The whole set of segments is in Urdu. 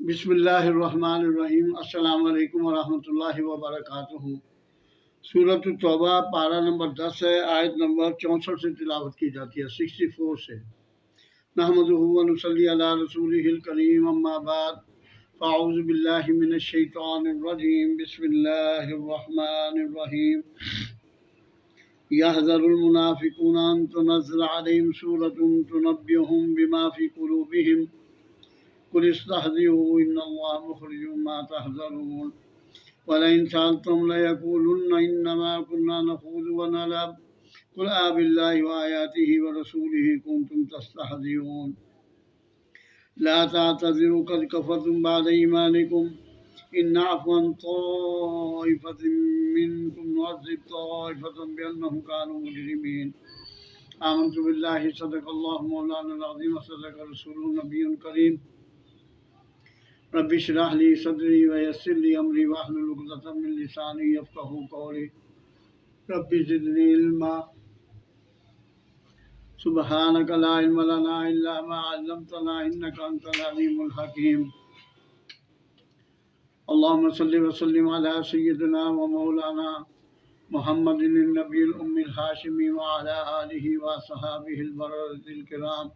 بسم اللہ الرحمن الرحیم۔ السلام علیکم ورحمۃ اللہ وبرکاتہ۔ سورۃ التوبہ پارہ نمبر 10 ہے، آیت نمبر 64 سے تلاوت کی جاتی ہے، 64 سے۔ نحمدہ ونصلی علی رسولہ الکریم، اما بعد فاعوذ باللہ من الشیطان الرجیم، بسم اللہ الرحمن الرحیم۔ یحذر المنافقون ان تنزل علیہم سورۃ تنبئہم بما فی قلوبہم قل استہزئوا ان اللہ مخرج ما تحذرون ولئن سألتم ليقولن انما كنا نخوض ونلعب قل بالله وآياته ورسوله كنتم تستهزئون لا تعتذروا قد كفرتم بعد إيمانكم إن نعفو عن طائفة منكم نعذب طائفة بأنهم كانوا مجرمين آمنت بالله صدق الله مولانا العظيم وصدق رسوله النبي الكريم رب اشرح لي صدري ويسر لي امري واحلل عقدة من لساني يفقهوا قولي رب زدني علما سبحانك لا علم لنا الا ما علمتنا انك انت العليم الحكيم اللهم صل وسلم على سيدنا ومولانا محمد النبي الأمي الهاشمي وعلى آله وصحابه البررة الكرام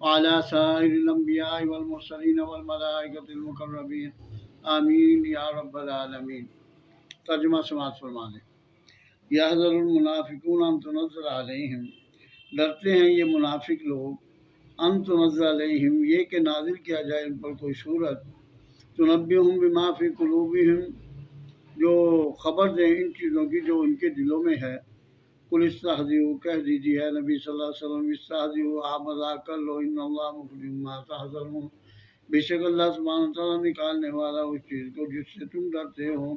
وعلى سائر الانبیاء والمرسلین والملائکۃ المقربین آمین یا رب العالمین۔ ترجمہ سماعت فرما لیں۔ یحذر المنافقون ان تنزل علیہم، ڈرتے ہیں یہ منافق لوگ، ان تنزل علیہم، یہ کہ نازل کیا جائے ان پر کوئی سورت، تنبئہم بما فی قلوبہم، جو خبر دیں ان چیزوں کی جو ان کے دلوں میں ہے۔ قل استہزئوا، کہہ دیجیے ہے نبی صلی اللہ علیہ وسلم، استہزئوا، آپ مذاق کر لو، ان اللہ مخرج ما تحذرون، بے شک اللہ سبحانہ وتعالیٰ نکالنے والا اس چیز کو جس سے تم ڈرتے ہو۔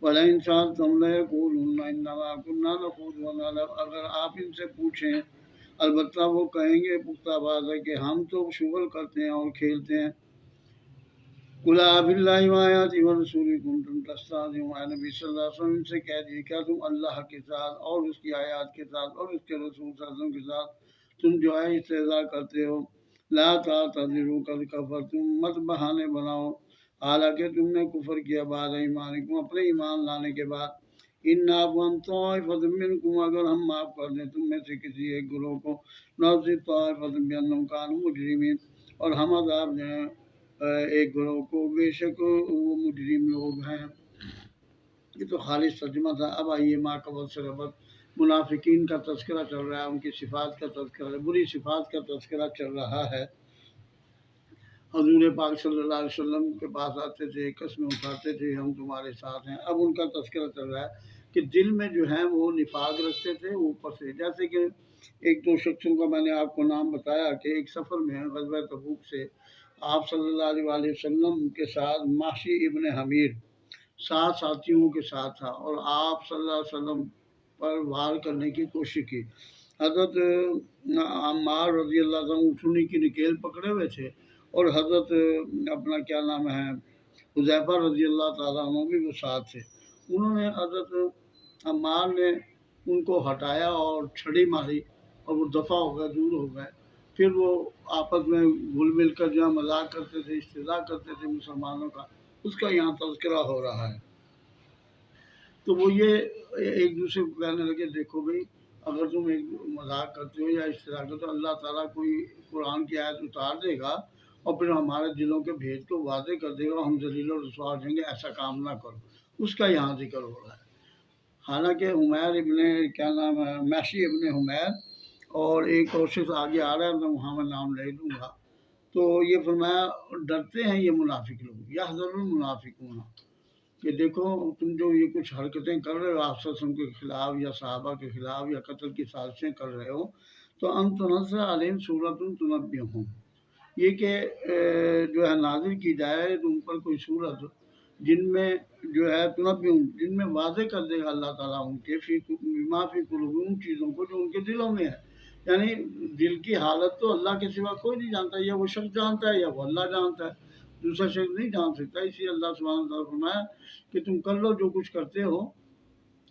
وَلَئِن سَأَلْتَهُمْ لَيَقُولُنَّ إِنَّمَا كُنَّا نَخُوضُ وَنَلْعَبُ، اگر آپ ان سے پوچھیں البتہ وہ کہیں گے پختہ باز ہے کہ ہم تو شغل کرتے ہیں اور کھیلتے ہیں۔ قُلْ بِاللَّهِ وَآيَاتِهِ وَرَسُولِهِ كُنتُمْ تَسْتَهْزِئُونَ، اے نبی صلی اللہ علیہ وسلم ان سے کہہ دیجیے کیا تم اللہ کے ساتھ اور اس کی آیات کے ساتھ اور اس کے رسول صلی اللہ علیہ وسلم کے ساتھ تم جو ہے استہزاء کرتے ہو۔ لا تعتذروا قد کفرتم، مت بہانے بناؤ حالانکہ تم نے کفر کیا بعد ایمانکم، اپنے ایمان لانے کے بعد۔ ان نعفو عن طائفة منکم، اگر ہم معاف کر دیں تم میں سے کسی ایک گروہ کو، نعذب طائفة بأنهم كانوا مجرمین، اور ہم عذاب دیں ایک گروہ کو بے شک وہ مجرم لوگ ہیں۔ یہ تو خالص ترجمہ تھا۔ اب آئیے ما قبل سے ربط، منافقین کا تذکرہ چل رہا ہے، ان کی صفات کا تذکرہ، بری صفات کا تذکرہ چل رہا ہے۔ حضور پاک صلی اللہ علیہ وسلم کے پاس آتے تھے، قسمیں اٹھاتے تھے ہم تمہارے ساتھ ہیں۔ اب ان کا تذکرہ چل رہا ہے کہ دل میں جو ہے وہ نفاق رکھتے تھے اوپر سے، جیسے کہ ایک دو شخصوں کا میں نے آپ کو نام بتایا کہ ایک سفر میں غزوہ تبوک سے آپ صلی اللہ علیہ وآلہ وسلم کے ساتھ محشی ابن حمیر 7 ساتھیوں کے ساتھ تھا، اور آپ صلی اللہ علیہ وسلم پر وار کرنے کی کوشش کی۔ حضرت عمار رضی اللہ عنہ اٹھنی کی نکیل پکڑے ہوئے تھے، اور حضرت اپنا کیا نام ہے حذیفہ رضی اللہ تعالیٰ عنہ بھی وہ ساتھ تھے۔ انہوں نے حضرت عمار نے ان کو ہٹایا اور چھڑی ماری اور وہ دفع ہو گئے، دور ہو گئے۔ پھر وہ آپس میں گھل مل کر جو مذاق کرتے تھے، استہزاء کرتے تھے مسلمانوں کا، اس کا یہاں تذکرہ ہو رہا ہے۔ تو وہ یہ ایک دوسرے کو کہنے لگے دیکھو بھئی، اگر تم ایک مذاق کرتے ہو یا استہزاء کرتے ہو، اللہ تعالیٰ کوئی قرآن کی آیت اتار دے گا اور پھر ہمارے دلوں کے بھید کو واضح کر دے گا، ہم ذلیل و رسوا ہو جائیں گے، ایسا کام نہ کرو۔ اس کا یہاں ذکر ہو رہا ہے۔ حالانکہ حمیر ابن کیا نام ہے محشی ابن حمیر اور ایک اور شخص آگے آ رہا ہے، میں وہاں میں نام لے لوں گا۔ تو یہ فرمایا ڈرتے ہیں یہ منافق لوگ، یحذر المنافقون، کہ دیکھو تم جو یہ کچھ حرکتیں کر رہے ہو آپ صلی اللہ علیہ وسلم کے خلاف یا صحابہ کے خلاف یا قتل کی سازشیں کر رہے ہو، تو ان تنزل علیہم سورۃ تنبئہم، یہ کہ جو ہے نازل کی جائے تم پر کوئی سورت جن میں جو ہے تنبئہم، جن میں واضح کر دے گا اللہ تعالیٰ ان کے بما فی قلوبہم، ان چیزوں کو جو ان کے دلوں میں ہے۔ یعنی دل کی حالت تو اللہ کے سوا کوئی نہیں جانتا، یا وہ شخص جانتا ہے یا وہ اللہ جانتا ہے، دوسرا شخص نہیں جان سکتا۔ اسی لیے اللہ سبحانہ وتعالیٰ فرمایا کہ تم کر لو جو کچھ کرتے ہو،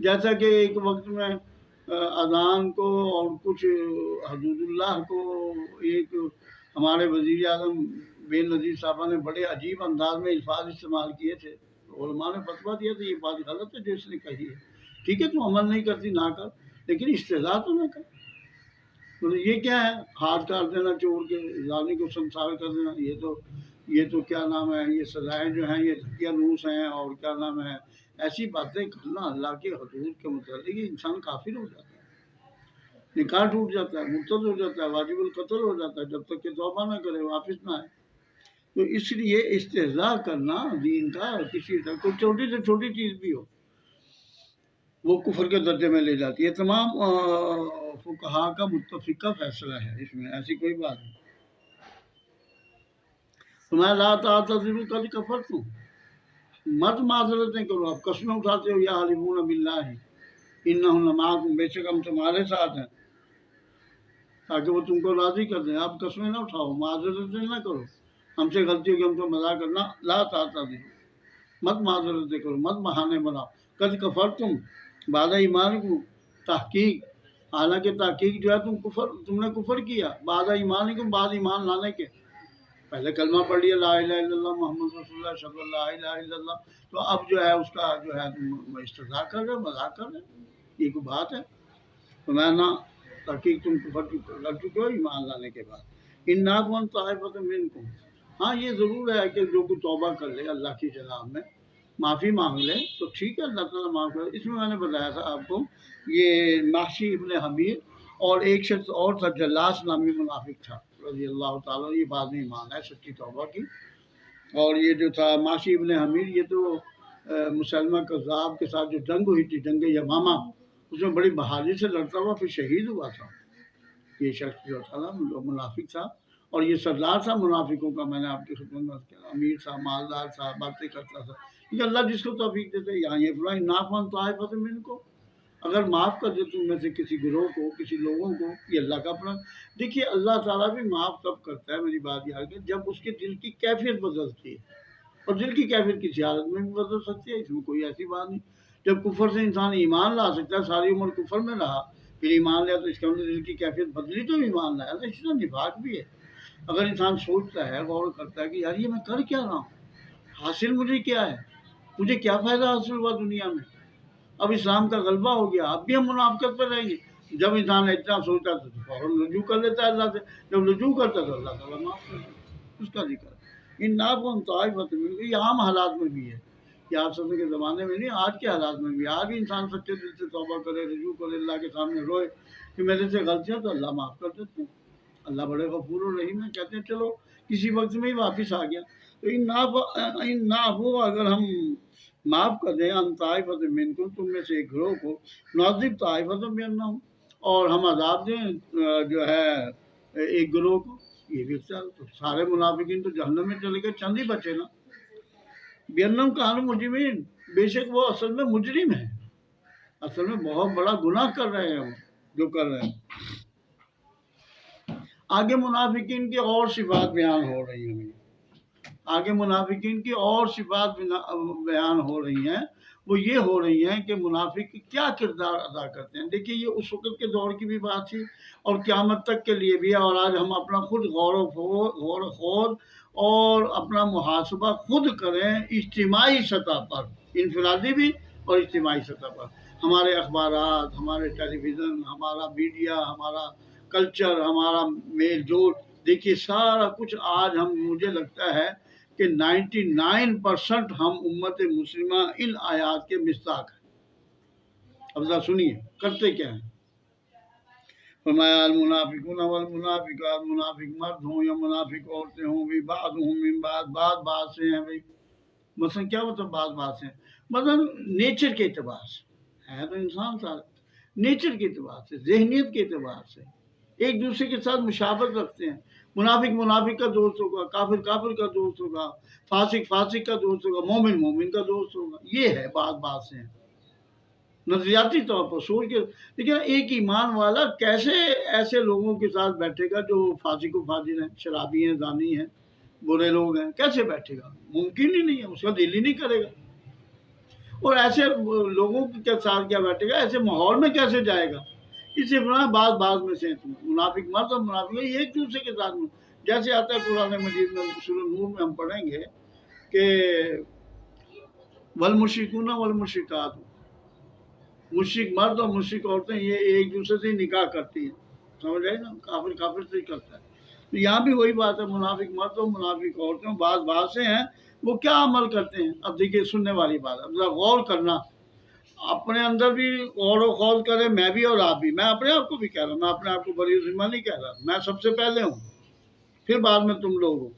جیسا کہ ایک وقت میں اذان کو اور کچھ حدود اللہ کو ایک ہمارے وزیر اعظم بے نظیر صاحبہ نے بڑے عجیب انداز میں الفاظ استعمال کیے تھے، علماء نے فتویٰ دیا تھا یہ بات غلط ہے جو اس نے کہی ہے، ٹھیک ہے تو عمل نہیں کرتی نہ کر، لیکن استہزاء تو نہ کر۔ مطلب یہ کیا ہے، ہاتھ کاٹ دینا چور کے زانی کو سنسار کر دینا، یہ تو کیا نام ہے، یہ سزائیں جو ہیں یہ دھکیانوس ہیں، اور کیا نام ہے ایسی باتیں کرنا اللہ کے حدود کے متعلق انسان کافر ہو جاتا ہے، نکاح ٹوٹ جاتا ہے، مرتد ہو جاتا ہے، واجب القتل ہو جاتا ہے جب تک کہ توبہ نہ کرے، واپس نہ آئے۔ تو اس لیے استہزاء کرنا دین کا کسی طرح کوئی چھوٹی سے چھوٹی چیز بھی ہو وہ کفر کے درجے میں لے جاتی ہے۔ تمام فقہا کا متفقہ فیصلہ ہے، اس میں ایسی کوئی بات نہیں۔ تمہیں لا تعتذروا قد کفرتم، مت معذرتیں کرو، آپ قسمیں اٹھاتے ہو، یا حلفون باللہ انہم لمعکم، بے شک ہم تمہارے ساتھ ہیں، تاکہ وہ تم کو راضی کر دیں۔ آپ قسمیں نہ اٹھاؤ، معذرتیں نہ کرو، ہم سے غلطی ہو کہ ہم تو مذاق کرنا، لا تعتذروا، مت معذرتیں کرو، مت بہانے بناؤ، قد کفرتم بعد ایمانکم، تحقیق حالانکہ تحقیق جو ہے تم نے کفر کیا، بعد ایمانکم، بعد ایمان لانے کے، پہلے کلمہ پڑھ لیا لا الہ الا اللہ محمد رسول اللہ صلی اللہ لا الہ الا اللہ، تو اب جو ہے اس کا جو ہے تم استہزاء کر رہے ہو، مذاق کر رہے ہو، یہ کوئی بات ہے؟ تو میں نہ تحقیق تم کفر کر چکے ہو ایمان لانے کے بعد۔ ان نعفو عن طائفۃ منکم، ہاں یہ ضرور ہے کہ جو کوئی توبہ کر لے اللہ کی جناب میں، معافی مانگ لے تو ٹھیک ہے، اللہ تعالیٰ معاف کرے۔ اس میں نے بتایا تھا آپ کو، یہ محشی ابن حمیر اور ایک شخص اور تھا جلاس نامی منافق تھا رضی اللہ تعالیٰ، یہ بعد میں ایمان ہے سچی توبہ کی۔ اور یہ جو تھا محشی ابن حمیر، یہ تو مسلمہ کذاب کے ساتھ جو جنگ ہوئی تھی، جنگ یمامہ، اس میں بڑی بہادری سے لڑتا ہوا پھر شہید ہوا تھا یہ شخص جو تھا نا، منافق تھا، اور یہ سردار تھا منافقوں کا، میں نے آپ کی خدمت میں کیا، امیر تھا، مالدار تھا، باتیں کرتا تھا، کیونکہ اللہ جس کو توفیق دیتے، یہاں یہ فرمایا انعفو عن طائفۃ منکم، اگر معاف کر دے تم میں سے کسی گروہ کو، کسی لوگوں کو، یہ اللہ کا اپنا، دیکھیے اللہ تعالیٰ بھی معاف تب کرتا ہے، میری بات یاد ہے، جب اس کے دل کی کیفیت بدلتی ہے، اور دل کی کیفیت کسی حالت میں بھی بدل سکتی ہے، اس میں کوئی ایسی بات نہیں۔ جب کفر سے انسان ایمان لا سکتا ہے، ساری عمر کفر میں رہا پھر ایمان لیا، تو اس کے اندر دل کی کیفیت بدلی تو ایمان لایا، تو اسی طرح نفاق بھی ہے۔ اگر انسان سوچتا ہے، غور کرتا ہے کہ یار یہ میں کر کیا رہا ہوں، حاصل مجھے کیا ہے، مجھے کیا فائدہ حاصل ہوا دنیا میں، اب اسلام کا غلبہ ہو گیا، اب بھی ہم منافقت پہ رہیں گے۔ جب انسان اتنا سوچتا ہے تو فوراً رجوع کر لیتا ہے اللہ سے، جب رجوع کرتا ہے تو اللہ تعالیٰ معاف کر دیتا ہے، اس کا ذکر ہے۔ ان نعفو عن طائفۃ منکم، یہ عام حالات میں بھی ہے، یہ آپ سب کے زمانے میں نہیں، آج کے حالات میں بھی، آج بھی انسان سچے دل سے توبہ کرے، رجوع کرے، اللہ کے سامنے روئے کہ میرے سے غلطیاں، تو اللہ معاف کر دیتے ہیں، اللہ بڑے غفور الرحیم ہیں، کہتے ہیں چلو کسی وقت میں ہی واپس آ گیا۔ تو ان نعفو، اگر ہم معاف کر دیں، عن طائفۃ منکم، تم میں سے ایک گروہ کو، نعذب طائفۃ بانہم، اور ہم عذاب دیں جو ہے ایک گروہ کو، یہ بھی اختیار، تو سارے منافقین تو جہنم میں چلے گئے، چند ہی بچے نا، بانہم کانوا مجرمین، بے شک وہ اصل میں مجرم ہیں، اصل میں بہت بڑا گناہ کر رہے ہیں وہ جو کر رہے ہیں۔ آگے منافقین کی اور صفات بیان ہو رہی ہیں، آگے منافقین کی اور صفات بیان ہو رہی ہیں، وہ یہ ہو رہی ہیں کہ منافق کیا کردار ادا کرتے ہیں۔ دیکھیے یہ اس وقت کے دور کی بھی بات تھی اور قیامت تک کے لیے بھی ہے، اور آج ہم اپنا خود غور و خوض اور اپنا محاسبہ خود کریں، اجتماعی سطح پر، انفرادی بھی اور اجتماعی سطح پر، ہمارے اخبارات، ہمارے ٹیلی ویژن، ہمارا میڈیا، ہمارا کلچر، ہمارا میل جول، دیکھیے سارا کچھ آج مجھے لگتا ہے کہ 99% ہم امت مسلمہ ان آیات کے مصداق ہیں۔ اب ذرا سنیے کرتے کیا ہیں۔ فرمایا المنافقون والمنافقات، منافق مرد ہوں یا منافق عورتیں ہوں، بھی بعضهم من بعض سے ہیں، بھائی مثلا کیا مطلب بعض سے ہیں، مثلا نیچر کے اعتبار سے ہے، تو انسان سارے نیچر کے اعتبار سے، ذہنیت کے اعتبار سے ایک دوسرے کے ساتھ مشابہت رکھتے ہیں۔ منافق کا دوست ہوگا، کافر کا دوست ہوگا، فاسق کا دوست ہوگا، مومن کا دوست ہوگا، یہ ہے بعض سے ہیں، نظریاتی طور پر سوچ کے۔ لیکن ایک ایمان والا کیسے ایسے لوگوں کے ساتھ بیٹھے گا جو فاسق و فاجر ہیں، شرابی ہیں، زانی ہیں، برے لوگ ہیں، کیسے بیٹھے گا؟ ممکن ہی نہیں ہے، اس کا دل ہی نہیں کرے گا۔ اور ایسے لوگوں کے ساتھ کیا بیٹھے گا، ایسے ماحول میں کیسے جائے گا؟ اس لیے فرمایا بعض میں سے منافق مرد اور منافق یہ ایک دوسرے کے ساتھ جیسے آتا ہے قرآن مجید میں سورہ نور میں ہم پڑھیں گے کہ والمشرکون والمشرکات، مشرک مرد اور مشرک عورتیں یہ ایک دوسرے سے نکاح کرتی ہیں، سمجھ رہے نا، کافر سے ہی کرتا ہے۔ تو یہاں بھی وہی بات ہے، منافق مرد اور منافق عورتیں بعض سے ہیں، وہ کیا عمل کرتے ہیں؟ اب دیکھیے سننے والی بات ہے، ذرا غور کرنا، اپنے اندر بھی غور و خوض کریں، میں بھی اور آپ بھی۔ میں اپنے آپ کو بھی کہہ رہا ہوں، میں اپنے آپ کو بری ذمہ نہیں کہہ رہا، میں سب سے پہلے ہوں، پھر بعد میں تم لوگ ہو،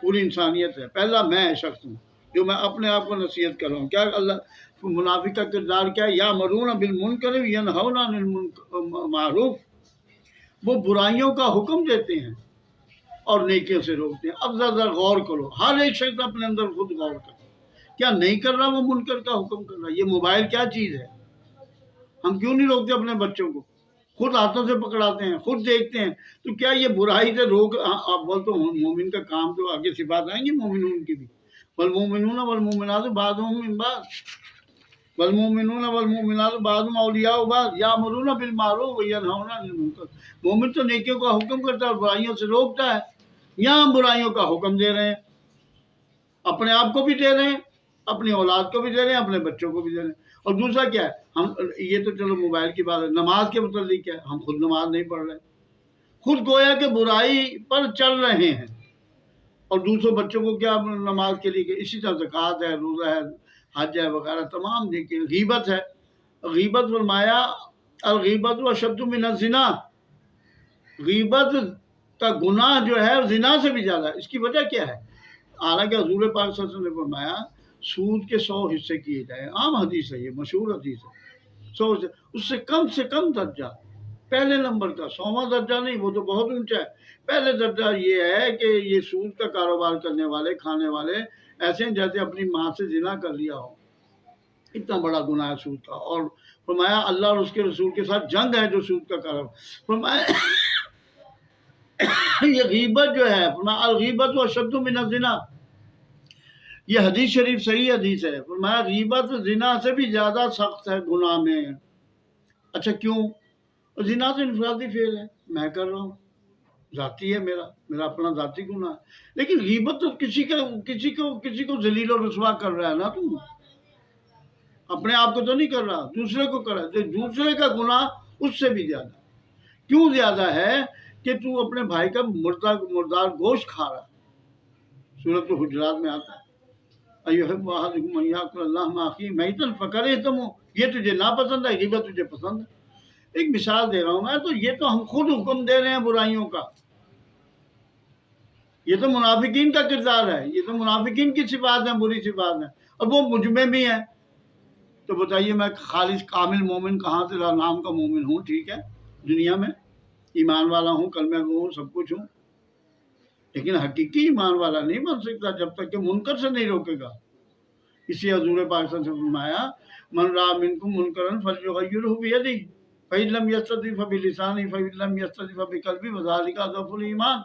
پوری انسانیت ہے، پہلا میں شخص ہوں جو میں اپنے آپ کو نصیحت کر رہا ہوں۔ کیا اللہ منافق کا کردار کیا ہے؟ یامرون بالمنکر ینہون عن المعروف، وہ برائیوں کا حکم دیتے ہیں اور نیکیوں سے روکتے ہیں۔ اب ذرا غور کرو، ہر ایک شخص اپنے اندر خود غور کرے، کیا نہیں کر رہا وہ منکر کا حکم کر رہا؟ یہ موبائل کیا چیز ہے؟ ہم کیوں نہیں روکتے اپنے بچوں کو؟ خود ہاتھوں سے پکڑاتے ہیں، خود دیکھتے ہیں، تو کیا یہ برائی سے روک؟ آپ بولتے ہو مومن کا کام، تو آگے صفات آئیں گی مومنون کی بھی، والمومنون والمومنات بعضهم من بعض، والمومنون والمومنات بعضهم اولیاء بعض، یامرون بالمعروف وینہون عن المنکر۔ مومن تو نیکیوں کا حکم کرتا ہے اور برائیوں سے روکتا ہے، یہاں ہم برائیوں کا حکم دے رہے ہیں، اپنے آپ کو بھی دے رہے ہیں، اپنی اولاد کو بھی دے رہے ہیں، اپنے بچوں کو بھی دے رہے ہیں۔ اور دوسرا کیا ہے، ہم یہ تو چلو موبائل کی بات ہے، نماز کے متعلق کیا ہے، ہم خود نماز نہیں پڑھ رہے، خود گویا کہ برائی پر چل رہے ہیں، اور دوسروں بچوں کو کیا نماز کے لیے کہ اسی طرح زکوٰۃ ہے، روزہ ہے، حج ہے وغیرہ تمام دیکھیں۔ غیبت ہے، غیبت فرمایا الغیبت اشد من الزنا، غیبت کا گناہ جو ہے زنا سے بھی زیادہ ہے۔ اس کی وجہ کیا ہے؟ حالانکہ حضور پاک صلی اللہ علیہ وسلم نے فرمایا سود کے 100 حصے کیے جائیں، عام حدیث ہے، یہ مشہور حدیث ہے، 100 حصے، اس سے کم درجہ، پہلے نمبر کا 100واں درجہ نہیں، وہ تو بہت اونچا ہے، پہلے درجہ یہ ہے کہ یہ سود کا کاروبار کرنے والے، کھانے والے ایسے ہیں جیسے اپنی ماں سے زنا کر لیا ہو، اتنا بڑا گناہ ہے سود کا۔ اور فرمایا اللہ اور اس کے رسول کے ساتھ جنگ ہے جو سود کا کاروبار، فرمایا یہ غیبت جو ہے، فرمایا الغیبت اشد من الزنا، یہ حدیث شریف صحیح حدیث ہے، فرمایا غیبت زنا سے بھی زیادہ سخت ہے گناہ میں۔ اچھا کیوں؟ زنا تو انفرادی فعل ہے، میں کر رہا ہوں، ذاتی ہے، میرا اپنا ذاتی گناہ ہے، لیکن غیبت تو کسی کو ذلیل و رسوا کر رہا ہے نا، تم اپنے آپ کو تو نہیں کر رہا، دوسرے کو کر رہا ہے، دوسرے کا گناہ اس سے بھی زیادہ۔ کیوں زیادہ ہے؟ کہ تو اپنے بھائی کا مردار گوشت کھا رہا ہے، سورۃ الحجرات میں آتا ہے ایھب احدکم ان یاکل اللحم اخیہ میتا فکرہتموہ، یہ تجھے ناپسند ہے، غیبت تجھے پسند ہے۔ ایک مثال دے رہا ہوں میں، تو یہ تو ہم خود حکم دے رہے ہیں برائیوں کا، یہ تو منافقین کا کردار ہے، یہ تو منافقین کی صفات ہیں، بری صفات ہیں، اور وہ مجھ میں بھی ہیں۔ تو بتائیے میں خالص کامل مومن کہاں سے نام کا مومن ہوں؟ ٹھیک ہے، دنیا میں ایمان والا ہوں، کلمہ گو ہوں، سب کچھ ہوں، لیکن حقیقی ایمان والا نہیں بن سکتا جب تک کہ منکر سے نہیں روکے گا۔ اسی حضور پاک صلی اللہ علیہ وسلم نے فرمایا من رأى منکم منکرا فلیغیرہ بیدہ فإن لم یستطع فبلسانہ فإن لم یستطع فبقلبہ وذلک اضعف الایمان۔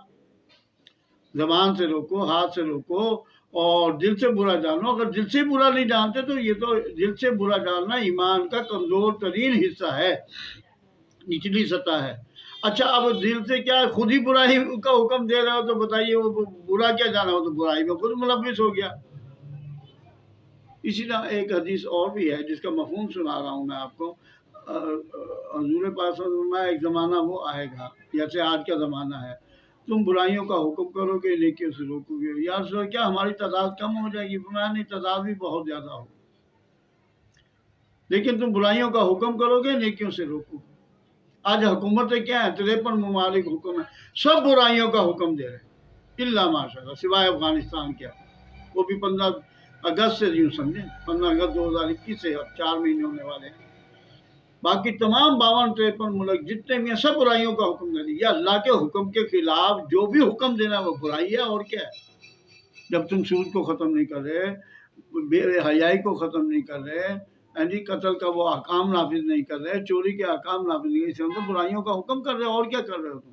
زبان سے روکو، ہاتھ سے روکو، اور دل سے برا جانو۔ اگر دل سے برا نہیں جانتے تو یہ تو دل سے برا جاننا ایمان کا کمزور ترین حصہ ہے، نچلی سطح ہے۔ اچھا اب دل سے کیا خود ہی برائی کا حکم دے رہا ہو تو بتائیے وہ برا کیا جانا ہو، تو برائی میں خود ملوث ہو گیا۔ اسی طرح ایک حدیث اور بھی ہے جس کا مفہوم سنا رہا ہوں میں آپ کو۔ حضور پاک صلی اللہ علیہ وسلم میں ایک زمانہ وہ آئے گا جیسے آج کا زمانہ ہے، تم برائیوں کا حکم کرو گے، نیکیوں سے روکو گے۔ یا رسول اللہ کیا ہماری تعداد کم ہو جائے گی؟ فرمایا نہیں، تعداد بھی بہت زیادہ ہو، لیکن تم برائیوں کا حکم کرو گے، نیکیوں سے روکو گے۔ آج حکومتیں کیا ہیں؟ 53 ممالک حکم ہے، سب برائیوں کا حکم دے رہے ہیں الا ماشاء اللہ، سوائے افغانستان کیا، وہ بھی 15 اگست سے یوں سمجھیں، 15 اگست 2021 سے اب 4 مہینے ہونے والے ہیں۔ باقی تمام 52-53 ملک جتنے بھی ہیں سب برائیوں کا حکم دے دیا۔ اللہ کے حکم کے خلاف جو بھی حکم دینا وہ برائی ہے، اور کیا ہے؟ جب تم سود کو ختم نہیں کر رہے، بے حیائی کو ختم نہیں کر رہے، قتل کا وہ احکام نافذ نہیں کر رہے، چوری کے احکام نافذ نہیں کر رہے، برائیوں کا حکم کر رہے ہو، اور کیا کر رہے ہو تم؟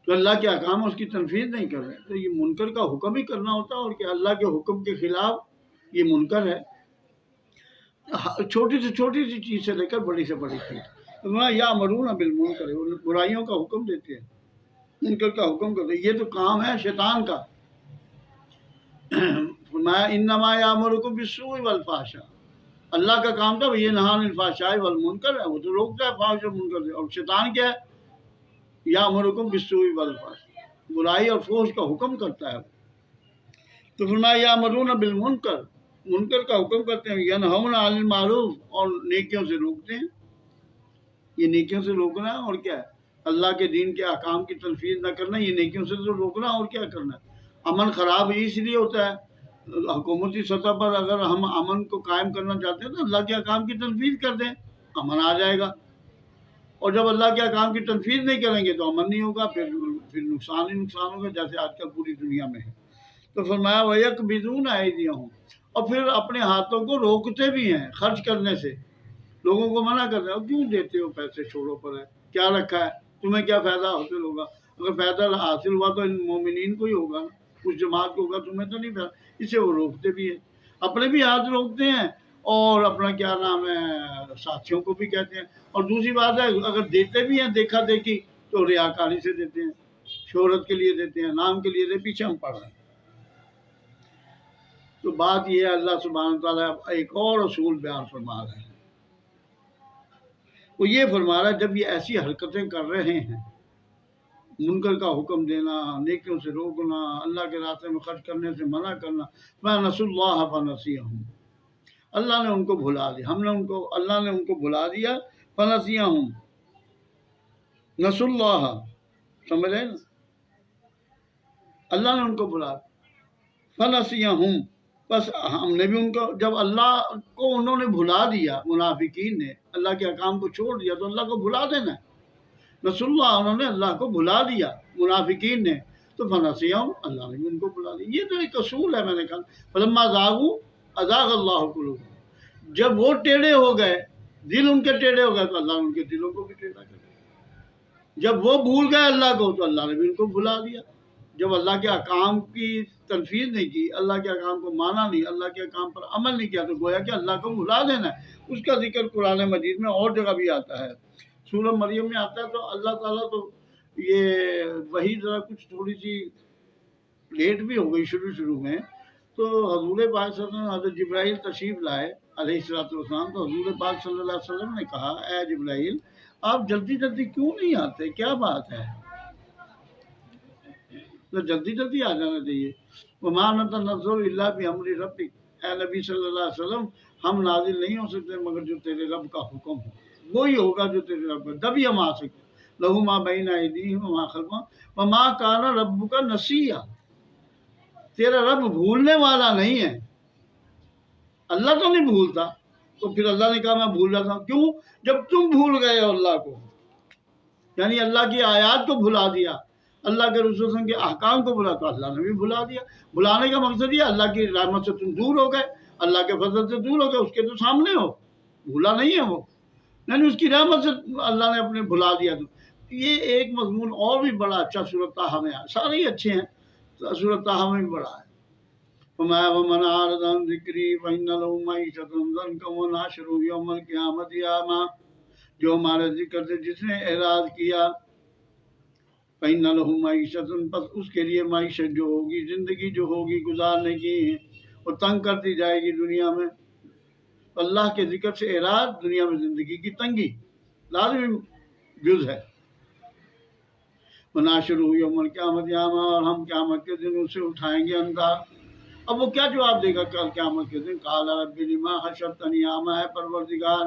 تو اللہ کے احکام اس کی تنفیذ نہیں کر رہے، تو یہ منکر کا حکم ہی کرنا ہوتا ہے، اور کہ اللہ کے حکم کے خلاف یہ منکر ہے۔ چھوٹی سے چھوٹی سی چیز سے لے کر بڑی سے بڑی چیز. یا مرون بالمنکر، برائیوں کا حکم دیتے ہیں، منکر کا حکم کرتے ہیں. یہ تو کام ہے شیطان کا. فرمایا انما یامرکم بالسوء والفحشاء، اللہ کا کام تھا یہ نہی عن الفحشاء والمنکر ہے، وہ تو روکتا ہے فحش اور منکر سے. اور شیطان کیا ہے؟ یامرکم بالسوء والفحشاء، برائی اور فحش کا حکم کرتا ہے. تو فرمایا یامرون بالمنکر، منکر کا حکم کرتے ہیں، ینہون عن المعروف، اور نیکیوں سے روکتے ہیں. یہ نیکیوں سے روکنا ہے اور کیا ہے؟ اللہ کے دین کے احکام کی تنفیذ نہ کرنا، یہ نیکیوں سے تو روکنا اور کیا کرنا ہے. امن خراب اس لیے ہوتا ہے، حکومتی سطح پر اگر ہم امن کو قائم کرنا چاہتے ہیں تو اللہ کے احکام کی تنفیذ کر دیں، امن آ جائے گا. اور جب اللہ کے احکام کی تنفیذ نہیں کریں گے تو امن نہیں ہوگا، پھر نقصان ہی نقصان ہوگا، جیسے آج کل پوری دنیا میں ہے. تو فرمایا وَيَقْبِضُونَ أَيْدِيَهُمْ، اور پھر اپنے ہاتھوں کو روکتے بھی ہیں خرچ کرنے سے. لوگوں کو منع کرتے ہیں، کیوں دیتے ہو پیسے، چھوڑو پر ہے، کیا رکھا ہے، تمہیں کیا فائدہ حاصل ہوگا؟ اگر فائدہ حاصل ہوا تو ان مومنین کو ہی ہوگا، اس جماعت کو ہوگا، تمہیں تو نہیں فائدہ. اسے وہ روکتے بھی ہیں، اپنے بھی ہاتھ روکتے ہیں اور اپنا کیا نام ہے ساتھیوں کو بھی کہتے ہیں. اور دوسری بات ہے اگر دیتے بھی ہیں دیکھا دیکھی تو ریاکاری سے دیتے ہیں، شہرت کے لیے دیتے ہیں، نام کے لیے دیتے. پیچھے ہم پڑھ رہے ہیں. تو بات یہ ہے اللہ سبحانہ تعالیٰ ایک اور اصول بیان فرما رہے ہیں. وہ یہ فرما رہا ہے جب یہ ایسی حرکتیں کر رہے ہیں، منکر کا حکم دینا، نیکیوں سے روکنا، اللہ کے راستے میں خرچ کرنے سے منع کرنا، فَنَسُوا اللَّهَ فَنَسِيَهُمْ، اللہ نے ان کو بھلا دیا، اللہ نے ان کو بھلا دیا. فَنَسِيَهُمْ، نسوا اللہ، سمجھ رہے نا، اللہ نے ان کو بھلا دیا. فَنَسِيَهُمْ، بس ہم نے بھی ان کو، جب اللہ کو انہوں نے بھلا دیا، منافقین نے اللہ کے احکام کو چھوڑ دیا تو اللہ کو بھلا دینا ہے. رسول اللہ، انہوں نے اللہ کو بھلا دیا منافقین نے، تو فنسیہم، اللہ نے بھی ان کو بھلا دیا. یہ تو ایک اصول ہے. میں نے کہا فلما زاغوا ازاغ اللہ قلوبہم، جب وہ ٹیڑھے ہو گئے، دل ان کے ٹیڑھے ہو گئے تو اللہ نے ان کے دلوں کو بھی ٹیڑھا کر دیا. جب وہ بھول گئے اللہ کو تو اللہ نے بھی ان کو بھلا دیا. جب اللہ کے احکام کی تنفیذ نہیں کی، اللہ کے احکام کو مانا نہیں، اللہ کے احکام پر عمل نہیں کیا، تو گویا کہ اللہ کو بھلا دینا ہے. اس کا ذکر قرآن مجید میں اور جگہ بھی آتا ہے، سورہ مریم میں آتا ہے. تو اللہ تعالیٰ تو یہ وہی ذرا کچھ تھوڑی سی لیٹ بھی ہو گئی شروع میں. تو حضور پاک صلی اللہ علیہ وسلم، حضرت جبرائیل تشریف لائے علیہ السلام، تو حضور پاک صلی اللہ علیہ وسلم نے کہا اے جبرائیل آپ جلدی جلدی کیوں نہیں آتے، کیا بات ہے؟ تو جلدی جلدی آ جانا چاہیے. وَمَا نَتَنَزَّلُ إِلَّا بِأَمْرِ رَبِّكَ، اے نبی صلی اللہ علیہ وسلم ہم نازل نہیں ہو سکتے مگر جو تیرے رب کا حکم ہو، وہی ہوگا جو تیرے رب کا، تبھی ہم آ سکتے. لَهُ مَا بَيْنَ أَيْدِيهِمْ وَمَا خَلْفَهُمْ وَمَا كَانَ رَبُّكَ نَسِيًّا، تیرا رب بھولنے والا نہیں ہے. اللہ تو نہیں بھولتا، تو پھر اللہ نے کہا میں بھول جاتا ہوں. کیوں؟ جب تم بھول گئے ہو اللہ کو، یعنی اللہ کی آیات کو بھلا دیا، اللہ کے رسول صلی اللہ علیہ وسلم کے احکام کو بھلا، تو اللہ نے بھی بھلا دیا. بھلانے کا مقصد یہ اللہ کی رحمت سے تم دور ہو گئے، اللہ کے فضل سے دور ہو گئے، اس کے تو سامنے ہو، بھولا نہیں ہے وہ، یعنی اس کی رحمت سے اللہ نے اپنے بھلا دیا. یہ ایک مضمون اور بھی بڑا اچھا سورۃ طٰہٰ میں ہے، سارے ہی اچھے ہیں، سورۃ طٰہٰ میں بھی بڑا ہے. فَمَا وَمَنْ أَعْرَضَ عَنْ ذِكْرِي فَإِنَّ لَهُ مَعِيشَةً ضَنْكًا وَنَحْشُرُهُ يَوْمَ الْقِيَامَةِ أَعْمَىٰ، جو ہمارے ذکر سے جس نے اعراض کیا، فَإِنَّ لَهُ مَعِيشَةً، پس اس کے لیے معیشت جو ہوگی، زندگی جو ہوگی گزارنے کی، وہ تنگ کرتی جائے گی دنیا میں. اللہ کے ذکر سے اعراض دنیا میں زندگی کی تنگی لازمی جز ہے. وَنَحْشُرُهُ يَوْمَ الْقِيَامَةِ أَعْمَىٰ، اور ہم قیامت کے دن اسے اٹھائیں گے اندھا. اب وہ کیا جواب دے گا کل قیامت کے دن؟ قَالَ رَبِّ لِمَ حَشَرْتَنِي أَعْمَىٰ، اے پروردگار،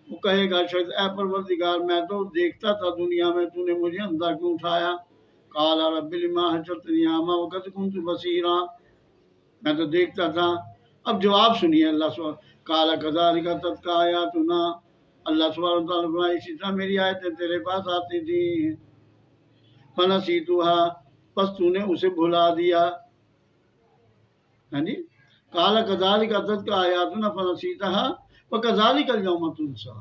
وہ کہے گا شخص اے پروردگار میں تو دیکھتا تھا دنیا میں، تو نے مجھے اندھا کیوں اٹھایا؟ قَالَ رَبِّ لِمَ حَشَرْتَنِي أَعْمَىٰ وَقَدْ كُنتُ بَصِيرًا، میں تو دیکھتا تھا. اب جواب سنیے اللہ سبحانہ. قَالَ كَذَٰلِكَ أَتَتْكَ آيَاتُنَا، اللہ سبحانہ وتعالیٰ فرمائے اسی طرح میری آیتیں تیرے پاس آتی تھیں. فَنَسِيتُهَا، پس تو نے اسے بھلا دیا. جی قَالَ كَذَٰلِكَ أَتَتْكَ آيَاتُنَا فَنَسِيتَهَا وَكَذَٰلِكَ الْيَوْمَ تُنسَىٰ،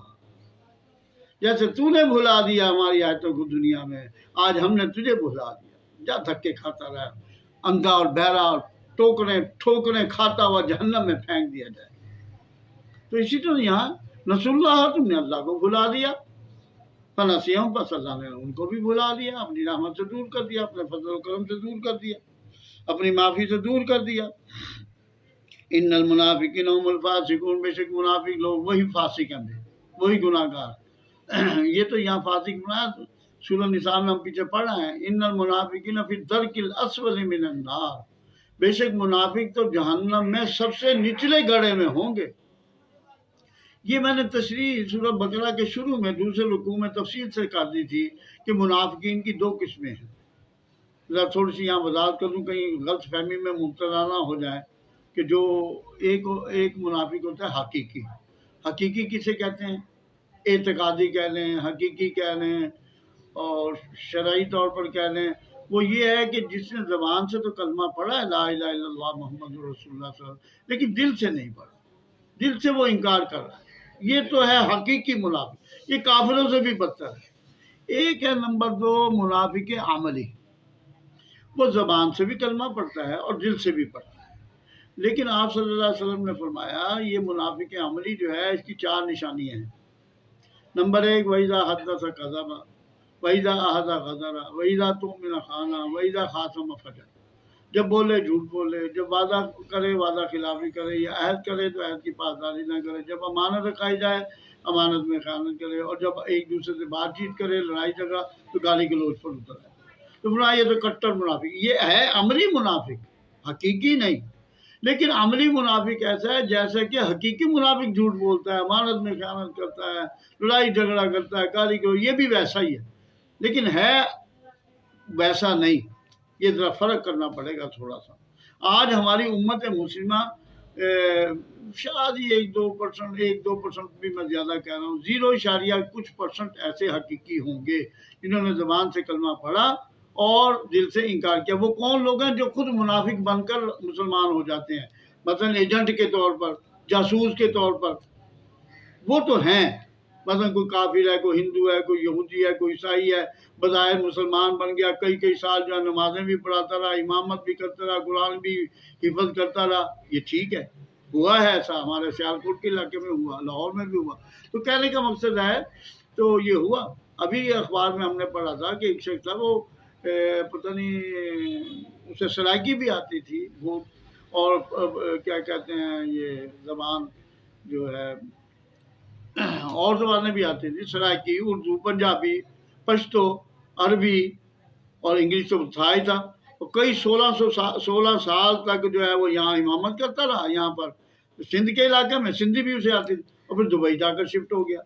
جیسے تو نے بھلا دیا ہماری آیتوں کو دنیا میں، آج ہم نے تجھے بھلا دیا. جا دھکے کھاتا رہا، اندھا اور بہرا اور ٹھوکریں کھاتا ہوا جہنم میں پھینک دیا جائے. تو اسی طرح یہاں نسوا اللہ، تم نے اللہ کو بھلا دیا، فنسیہم، پس اللہ نے ان کو بھی بھلا دیا، اپنی رحمت سے دور کر دیا، اپنے فضل و کرم سے دور کر دیا، اپنی معافی سے دور کر دیا۔ ان المنافقین هم الفاسقون، بے شک منافق لوگ وہی فاسق ہیں، وہی گناہ گار۔ یہ تو یہاں فاسق بنایا سورہ نساء میں ہم پیچھے پڑھ رہے ہیں، ان المنافقین فی الدرک الاسفل من النار، بے شک منافق تو جہنم میں سب سے نچلے گڑھے میں ہوں گے۔ یہ میں نے تشریح سورہ بقرہ کے شروع میں دوسرے رکوع میں تفصیل سے کر دی تھی کہ منافقین کی دو قسمیں ہیں۔ ذرا تھوڑی سی یہاں وضاحت کر دوں، کہیں غلط فہمی میں مبتلا نہ ہو جائے، کہ جو ایک منافق ہوتا ہے حقیقی۔ حقیقی کسے کہتے ہیں؟ اعتقادی کہہ لیں، حقیقی کہہ لیں، اور شرعی طور پر کہہ لیں، وہ یہ ہے کہ جس نے زبان سے تو کلمہ پڑھا ہے لا الہ الا اللہ محمد رسول اللہ صلی اللہ علیہ وسلم، لیکن دل سے نہیں پڑھا، دل سے وہ انکار کر رہا ہے، یہ تو ہے حقیقی منافق۔ یہ کافروں سے بھی بدتر ہے۔ ایک ہے نمبر دو منافق عملی، وہ زبان سے بھی کلمہ پڑھتا ہے اور دل سے بھی پڑھتا ہے، لیکن آپ صلی اللہ علیہ وسلم نے فرمایا یہ منافق عملی جو ہے اس کی چار نشانیاں ہیں۔ نمبر ایک، وَإِذَا حَدَّثَ كَذَبَ وَإِذَا أَحَدَ غَدَرَ وَإِذَا اؤْتُمِنَ خَانَ وَإِذَا خَاصَمَ فَجَرَ، جب بولے جھوٹ بولے، جب وعدہ کرے وعدہ خلافی کرے، یا عہد کرے تو عہد کی پاسداری نہ کرے، جب امانت رکھائی جائے امانت میں خیانت کرے، اور جب ایک دوسرے سے بات چیت کرے، لڑائی جھگڑا، تو گالی گلوچ پر اتر آئے۔ تو فرمایا یہ تو کٹر منافق، یہ ہے عملی منافق، حقیقی نہیں۔ لیکن عملی منافق ایسا ہے جیسے کہ حقیقی منافق جھوٹ بولتا ہے، امانت میں خیانت کرتا ہے، لڑائی جھگڑا کرتا ہے، گالی گلوچ، یہ بھی ویسا ہی ہے، لیکن ہے ویسا نہیں۔ یہ ذرا فرق کرنا پڑے گا تھوڑا سا۔ آج ہماری امت مسلمہ شاید ہی 1-2% بھی میں زیادہ کہہ رہا ہوں، 0.کچھ% ایسے حقیقی ہوں گے جنہوں نے زبان سے کلمہ پڑھا اور دل سے انکار کیا۔ وہ کون لوگ ہیں؟ جو خود منافق بن کر مسلمان ہو جاتے ہیں، مثلا ایجنٹ کے طور پر، جاسوس کے طور پر، وہ تو ہیں۔ مثلا کوئی کافر ہے، کوئی ہندو ہے، کوئی یہودی ہے، کوئی عیسائی ہے، بظاہر مسلمان بن گیا، کئی سال جو ہے نمازیں بھی پڑھاتا رہا، امامت بھی کرتا رہا، قرآن بھی حفظ کرتا رہا، یہ ٹھیک ہے، ہوا ہے ایسا، ہمارے سیالکوٹ کے علاقے میں ہوا، لاہور میں بھی ہوا۔ تو کہنے کا مقصد ہے تو یہ ہوا۔ ابھی اخبار میں ہم نے پڑھا تھا کہ ایک شخص تھا، وہ پتہ نہیں اسے سرائکی بھی آتی تھی وہ، اور کیا کہتے ہیں یہ زبان جو ہے اور زبانیں بھی آتی تھی، سرائکی، اردو، پنجابی، پشتو، عربی اور انگلش تو تھا ہی تھا۔ اور کئی 16 سال تک جو ہے وہ یہاں امامت کرتا رہا، یہاں پر سندھ کے علاقے میں، سندھی بھی اسے آتی تھی، اور پھر دبئی جا کر شفٹ ہو گیا،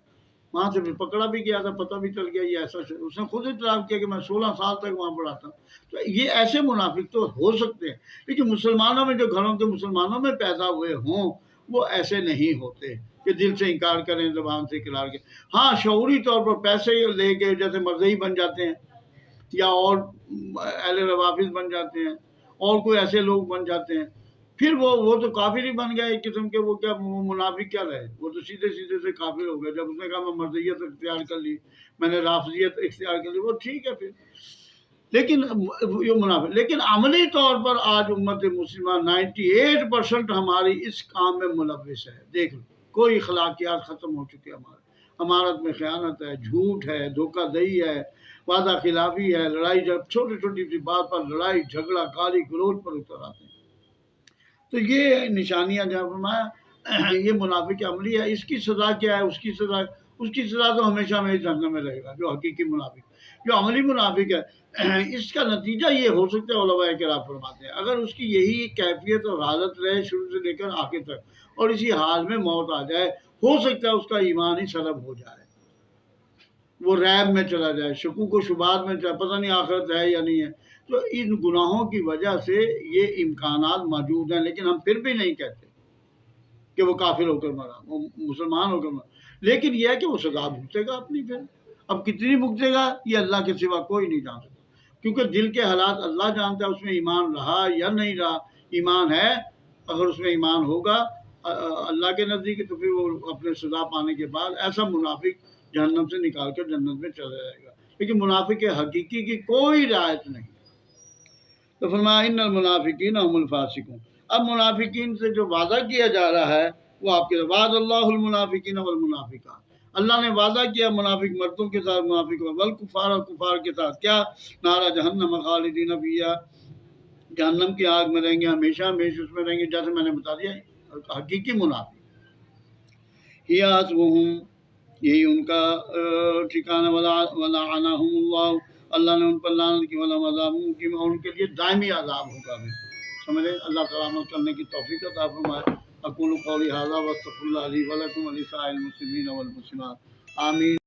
وہاں سے پھر پکڑا بھی گیا تھا، پتہ بھی چل گیا یہ ایسا، اس نے خود اعتراف کیا کہ میں 16 سال تک وہاں پڑھا تھا۔ تو یہ ایسے منافق تو ہو سکتے ہیں، لیکن مسلمانوں میں جو گھروں کے مسلمانوں میں پیدا ہوئے ہوں وہ ایسے نہیں ہوتے کہ دل سے انکار کریں، زبان سے اقرار کریں۔ ہاں شعوری طور پر پیسے لے کے جیسے مرضی بن جاتے ہیں، یا اور اہل روافظ بن جاتے ہیں، اور کوئی ایسے لوگ بن جاتے ہیں، پھر وہ تو کافر ہی بن گیا ایک قسم کے، وہ کیا منافق کیا رہے، وہ تو سیدھے سے کافر ہو گئے۔ جب اس نے کہا میں مرضیت اختیار کر لی، میں نے رافضیت اختیار کر لی، وہ ٹھیک ہے پھر، لیکن یہ منافق۔ لیکن عملی طور پر آج امت مسلمہ 98% ہماری اس کام میں ملوث ہے۔ دیکھ لو، کوئی اخلاقیات ختم ہو چکے ہمارے، امانت میں خیانت ہے، جھوٹ ہے، دھوکہ دہی ہے، وعدہ خلافی ہے، لڑائی، جب چھوٹی سی بات پر لڑائی جھگڑا، گالی گلوچ پر اتر آتے ہیں۔ تو یہ نشانیاں جہاں فرمایا یہ منافق عملی ہے، اس کی سزا کیا ہے؟ اس کی سزا تو ہمیشہ ہمیں جہنم میں رہے گا۔ جو حقیقی منافق، جو عملی منافق ہے، اس کا نتیجہ یہ ہو سکتا ہے، علماء کرام فرماتے ہیں، اگر اس کی یہی کیفیت اور حالت رہے شروع سے لے کر آخر تک، اور اسی حال میں موت آ جائے، ہو سکتا ہے اس کا ایمان ہی سلب ہو جائے، وہ ریب میں چلا جائے، شکوک و شبہات میں چلا، پتہ نہیں آخرت ہے یا نہیں ہے۔ تو ان گناہوں کی وجہ سے یہ امکانات موجود ہیں، لیکن ہم پھر بھی نہیں کہتے کہ وہ کافر ہو کر مرا، وہ مسلمان ہو کر مرا، لیکن یہ ہے کہ وہ سزا بھگتے گا اپنی۔ پھر اب کتنی بھگتے گا یہ اللہ کے سوا کوئی نہیں جان سکتا، کیونکہ دل کے حالات اللہ جانتا ہے، اس میں ایمان رہا یا نہیں رہا۔ ایمان ہے، اگر اس میں ایمان ہوگا اللہ کے نزدیک، تو پھر وہ اپنے سزا پانے کے بعد ایسا منافق جہنم سے نکال کر جنت میں چلا جائے گا، لیکن منافق حقیقی کی کوئی رعایت نہیں۔ تو فرمایا ان المنافقین هم الفاسقون۔ اب منافقین سے جو وعدہ کیا جا رہا ہے وہ آپ کے وعد اللہ المنافقین والمنافقات، اللہ نے وعدہ کیا منافق مردوں کے ساتھ، منافق والکفار اور کفار کے ساتھ، کیا نارا جہنم خالدین فیہا، جہنم کی آگ میں رہیں گے ہمیشہ ہمیشہ اس میں رہیں گے، جیسے میں نے بتا دیا حقیقی منافق ہی حسبہم، یہی ان کا ٹھکانہ، ولعنہم اللہ، اللہ نے ان پر لعنت کی، ولہم عذاب مقیم، اور ان کے لیے دائمی عذاب ہوگا بھی، سمجھے؟ اللہ تعالیٰ عمل کرنے کی توفیق عطا فرمائے۔ اقول قولی ھذا واستغفر اللہ لی ولکم ولسائر المسلمین والمسلمات، آمین۔